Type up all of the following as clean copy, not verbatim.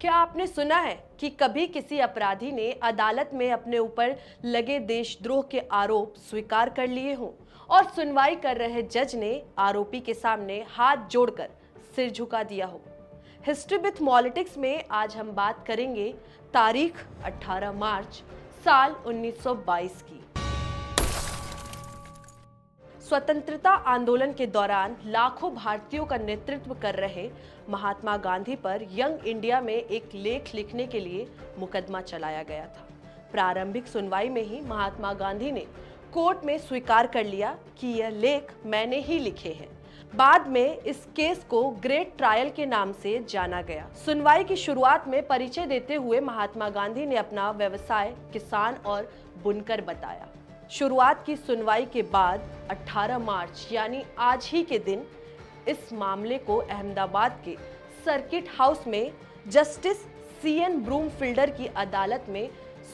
क्या आपने सुना है कि कभी किसी अपराधी ने अदालत में अपने ऊपर लगे देशद्रोह के आरोप स्वीकार कर लिए हों और सुनवाई कर रहे जज ने आरोपी के सामने हाथ जोड़कर सिर झुका दिया हो? हिस्ट्री विथ पॉलिटिक्स में आज हम बात करेंगे तारीख 18 मार्च साल 1922 की। स्वतंत्रता आंदोलन के दौरान लाखों भारतीयों का नेतृत्व कर रहे महात्मा गांधी पर यंग इंडिया में एक लेख लिखने के लिए मुकदमा चलाया गया था। प्रारंभिक सुनवाई में ही महात्मा गांधी ने कोर्ट में स्वीकार कर लिया कि यह लेख मैंने ही लिखे हैं। बाद में इस केस को ग्रेट ट्रायल के नाम से जाना गया। सुनवाई की शुरुआत में परिचय देते हुए महात्मा गांधी ने अपना व्यवसाय किसान और बुनकर बताया। शुरुआत की सुनवाई के बाद 18 मार्च यानी आज ही के दिन इस मामले को अहमदाबाद के सर्किट हाउस में जस्टिस CN ब्रूमफील्डर की अदालत में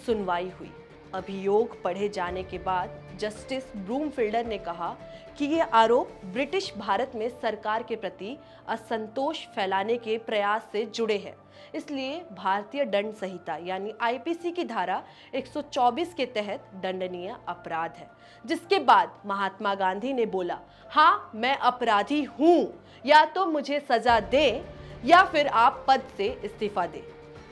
सुनवाई हुई। अभियोग पढ़े जाने के बाद जस्टिस ब्रूमफील्डर ने कहा कि ये आरोप ब्रिटिश भारत में सरकार के प्रति असंतोष फैलाने के प्रयास से जुड़े हैं, इसलिए भारतीय दंड संहिता यानी IPC की धारा 124 के तहत दंडनीय अपराध है। जिसके बाद महात्मा गांधी ने बोला, हाँ मैं अपराधी हूँ, या तो मुझे सजा दे या फिर आप पद से इस्तीफा दे।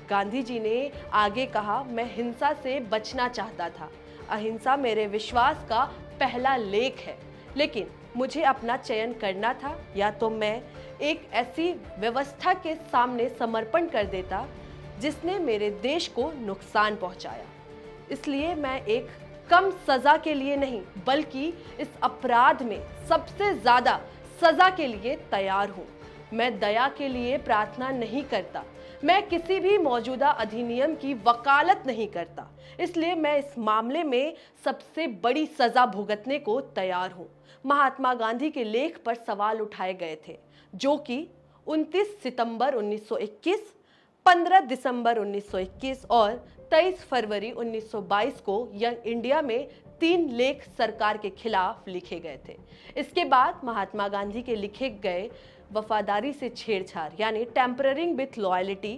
गांधी जी ने आगे कहा, मैं हिंसा से बचना चाहता था, अहिंसा मेरे विश्वास का पहला लेख है, लेकिन मुझे अपना चयन करना था, या तो मैं एक ऐसी व्यवस्था के सामने समर्पण कर देता जिसने मेरे देश को नुकसान पहुंचाया। इसलिए मैं एक कम सजा के लिए नहीं बल्कि इस अपराध में सबसे ज्यादा सजा के लिए तैयार हूं। मैं दया के लिए प्रार्थना नहीं करता, मैं किसी भी मौजूदा अधिनियम की वकालत नहीं करता, इसलिए मैं इस मामले में सबसे बड़ी सजा भुगतने को तैयार हूं। महात्मा गांधी के लेख पर सवाल उठाए गए थे, जो कि 29 सितंबर 1921, 15 दिसंबर 1921 और 23 फरवरी 1922 को यंग इंडिया में 3 लेख सरकार के खिलाफ लिखे गए थे। इसके बाद महात्मा गांधी के लिखे गए वफादारी से छेड़छाड़ यानी टेम्परिंग विथ लॉयल्टी,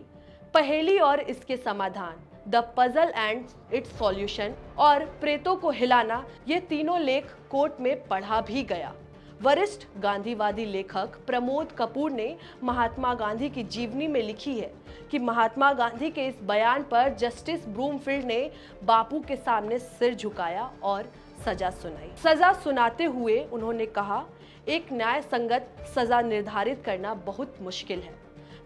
पहेली और इसके समाधान, the puzzle and it's solution और प्रेतों को हिलाना, ये तीनों लेख कोर्ट में पढ़ा भी गया। वरिष्ठ गांधीवादी लेखक प्रमोद कपूर ने महात्मा गांधी की जीवनी में लिखी है कि महात्मा गांधी के इस बयान पर जस्टिस ब्रूमफील्ड ने बापू के सामने सिर झुकाया और सजा सुनाई। सजा सुनाते हुए उन्होंने कहा, एक न्याय संगत सजा निर्धारित करना बहुत मुश्किल है।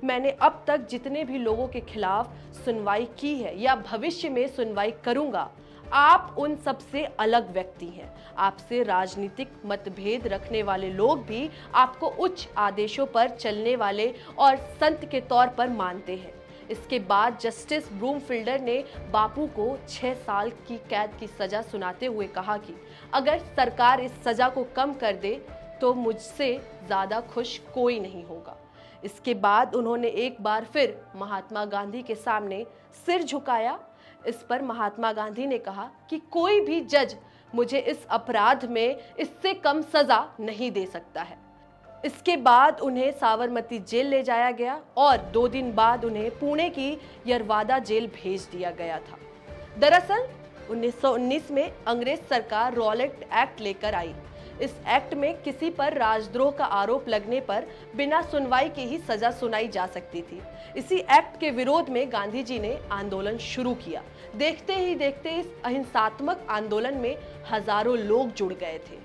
मैंने अब तक जितने भी लोगों के खिलाफ सुनवाई की है या भविष्य में सुनवाई करूंगा, आप उन सबसे अलग व्यक्ति हैं। आपसे राजनीतिक मतभेद रखने वाले लोग भी आपको उच्च आदेशों पर चलने वाले और संत के तौर पर मानते हैं। इसके बाद जस्टिस ब्रूमफील्डर ने बापू को 6 साल की कैद की सजा सुनाते हुए कहा कि अगर सरकार इस सजा को कम कर दे तो मुझसे ज्यादा खुश कोई नहीं होगा। इसके बाद उन्होंने एक बार फिर महात्मा गांधी के सामने सिर झुकाया। इस पर महात्मा गांधी ने कहा कि कोई भी जज मुझे इस अपराध में इससे कम सजा नहीं दे सकता है। इसके बाद उन्हें साबरमती जेल ले जाया गया और 2 दिन बाद उन्हें पुणे की यरवादा जेल भेज दिया गया था। दरअसल 1919 में अंग्रेज सरकार रॉलेट एक्ट लेकर आई। इस एक्ट में किसी पर राजद्रोह का आरोप लगने पर बिना सुनवाई के ही सजा सुनाई जा सकती थी। इसी एक्ट के विरोध में गांधी जी ने आंदोलन शुरू किया। देखते ही देखते इस अहिंसात्मक आंदोलन में हजारों लोग जुड़ गए थे।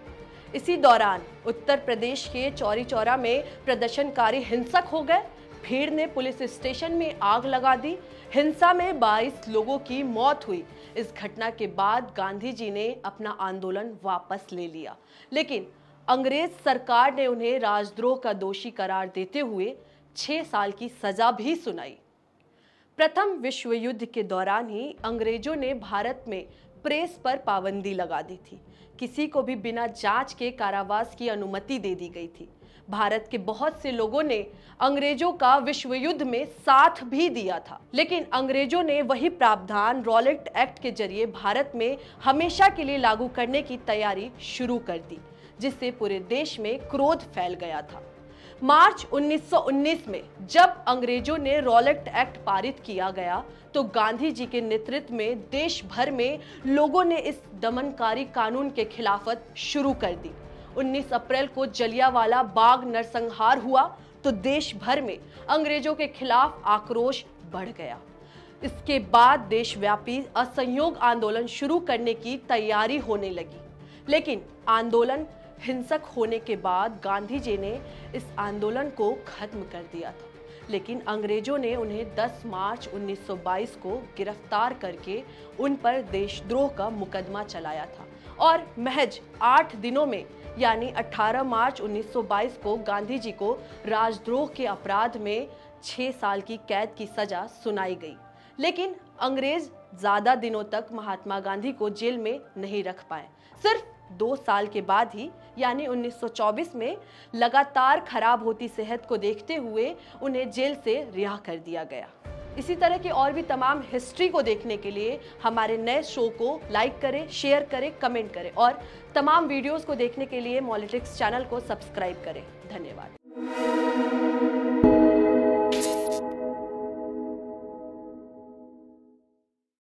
इसी दौरान उत्तर प्रदेश के चौरी चौरा में प्रदर्शनकारी हिंसक हो गए। भीड़ ने पुलिस स्टेशन में आग लगा दी। हिंसा में 22 लोगों की मौत हुई। इस घटना के बाद गांधी जी ने अपना आंदोलन वापस ले लिया, लेकिन अंग्रेज सरकार ने उन्हें राजद्रोह का दोषी करार देते हुए 6 साल की सजा भी सुनाई। प्रथम विश्व युद्ध के दौरान ही अंग्रेजों ने भारत में प्रेस पर पाबंदी लगा दी थी। किसी को भी बिना जांच के कारावास की अनुमति दे दी गई थी। भारत के बहुत से लोगों ने अंग्रेजों का विश्व युद्ध में साथ भी दिया था, लेकिन अंग्रेजों ने वही प्रावधान रॉलेट एक्ट के जरिए भारत में हमेशा के लिए लागू करने की तैयारी शुरू कर दी, जिससे पूरे देश में क्रोध फैल गया था। मार्च 1919 में जब अंग्रेजों ने रॉलेट एक्ट पारित किया गया तो गांधी जी के नेतृत्व में देश भर में लोगों ने इस दमनकारी कानून के खिलाफत शुरू कर दी। 19 अप्रैल को जलियांवाला बाग नरसंहार हुआ तो देश भर में अंग्रेजों के खिलाफ आक्रोश बढ़ गया। इसके बाद देशव्यापी असहयोग आंदोलन शुरू करने की तैयारी होने लगी, लेकिन आंदोलन हिंसक होने के बाद गांधी जी ने इस आंदोलन को खत्म कर दिया था, लेकिन अंग्रेजों ने उन्हें 10 मार्च 1922 को गिरफ्तार करके उन पर देशद्रोह का मुकदमा चलाया था और महज 8 दिनों में यानी 18 मार्च 1922 को गांधी जी को राजद्रोह के अपराध में 6 साल की कैद की सजा सुनाई गई। लेकिन अंग्रेज ज्यादा दिनों तक महात्मा गांधी को जेल में नहीं रख पाए। सिर्फ 2 साल के बाद ही यानी 1924 में लगातार खराब होती सेहत को देखते हुए उन्हें जेल से रिहा कर दिया गया। इसी तरह की और भी तमाम हिस्ट्री को देखने के लिए हमारे नए शो को लाइक करें, शेयर करें, कमेंट करें और तमाम वीडियोस को देखने के लिए मॉलिटिक्स चैनल को सब्सक्राइब करें। धन्यवाद।